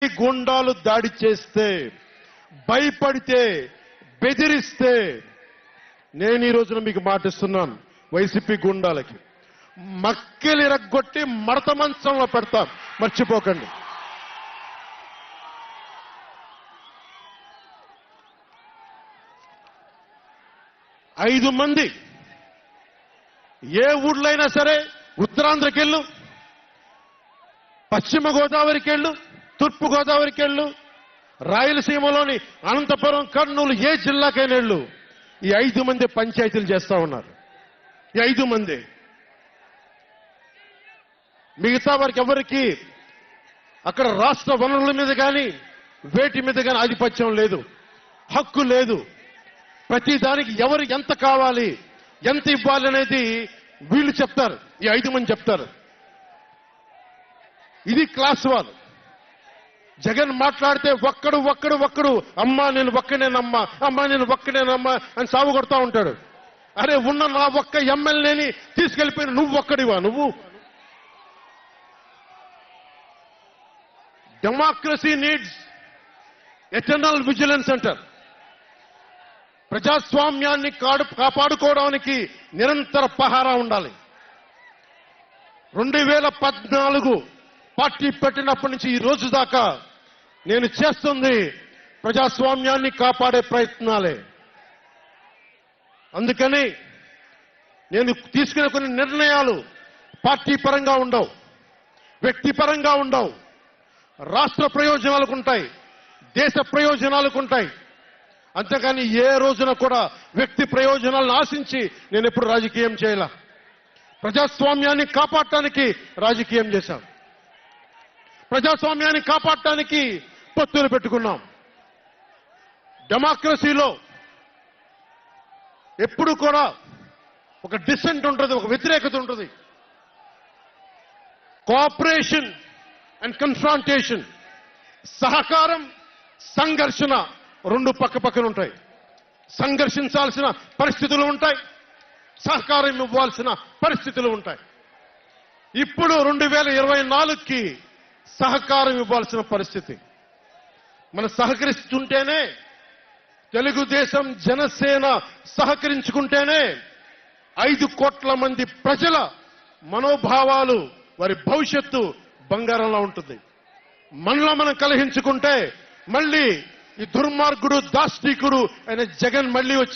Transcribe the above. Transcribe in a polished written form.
గుండాలు దాడి చేస్తే, భయపడితే, బెదిరిస్తే నేను ఈ రోజున మీకు మాటిస్తున్నాను, వైసీపీ గుండాలకి మక్కెలు ఇరగ్గొట్టి మడత మంచంలో పెడతాం, మర్చిపోకండి. ఐదు మంది ఏ ఊళ్ళైనా సరే, ఉత్తరాంధ్రకి వెళ్ళు, పశ్చిమ గోదావరికి వెళ్ళు, తూర్పు గోదావరికి వెళ్ళు, రాయలసీమలోని అనంతపురం, కర్నూలు, ఏ జిల్లాకైనా వెళ్ళు, ఈ 5 మంది పంచాయతీలు చేస్తా ఉన్నారు. ఈ 5 మంది. మిగతా వారికి ఎవరికి అక్కడ రాష్ట్ర వనరుల మీద కానీ వేటి మీద కానీ ఆధిపత్యం లేదు, హక్కు లేదు. ప్రతి దానికి ఎవరు ఎంత కావాలి, ఎంత ఇవ్వాలి అనేది వీళ్ళు చెప్తారు, ఈ 5 మంది చెప్తారు. ఇది క్లాస్ వార్. జగన్ మాట్లాడితే ఒక్కడు అమ్మా నేను ఒక్కనేనమ్మా, అమ్మా నేను ఒక్కనేనమ్మా అని సాగు కొడతా ఉంటాడు. అరే ఉన్న నా ఒక్క ఎమ్మెల్యేని తీసుకెళ్లిపోయిన నువ్వు ఒక్కడివా? నువ్వు డెమోక్రసీ నీడ్స్ ఎటర్నల్ విజిలెన్స్ అంటారు. ప్రజాస్వామ్యాన్ని కాపాడుకోవడానికి నిరంతర పహారా ఉండాలి. 2014 పార్టీ పెట్టినప్పటి నుంచి ఈ రోజు దాకా నేను చేస్తుంది ప్రజాస్వామ్యాన్ని కాపాడే ప్రయత్నాలే. అందుకని నేను తీసుకునే కొన్ని నిర్ణయాలు పార్టీ పరంగా ఉండవు, వ్యక్తిపరంగా ఉండవు, రాష్ట్ర ప్రయోజనాలకు ఉంటాయి, దేశ ప్రయోజనాలకు ఉంటాయి. అంతేకాని ఏ రోజున కూడా వ్యక్తి ప్రయోజనాలను ఆశించి నేను ఎప్పుడు రాజకీయం చేయాల. ప్రజాస్వామ్యాన్ని కాపాడటానికి రాజకీయం చేశాం, ప్రజాస్వామ్యాన్ని కాపాడటానికి పొత్తులు పెట్టుకున్నాం. డెమోక్రసీలో ఎప్పుడు కూడా ఒక డిసెంట్ ఉంటుంది, ఒక వ్యతిరేకత ఉంటుంది. కోఆపరేషన్ అండ్ కన్ఫ్రాంటేషన్, సహకారం, సంఘర్షణ రెండు పక్కపక్కన ఉంటాయి. సంఘర్షించాల్సిన పరిస్థితులు ఉంటాయి, సహకారం ఇవ్వాల్సిన పరిస్థితులు ఉంటాయి. ఇప్పుడు 2024కి సహకారం ఇవ్వాల్సిన పరిస్థితి. మనం సహకరిస్తుంటేనే, తెలుగుదేశం, జనసేన సహకరించుకుంటేనే 5 కోట్ల మంది ప్రజల మనోభావాలు, వారి భవిష్యత్తు బంగారంలా ఉంటుంది. మనలో మనం కలహించుకుంటే మళ్ళీ ఈ దుర్మార్గుడు, దాష్టీకుడు అయిన జగన్ మళ్ళీ వచ్చి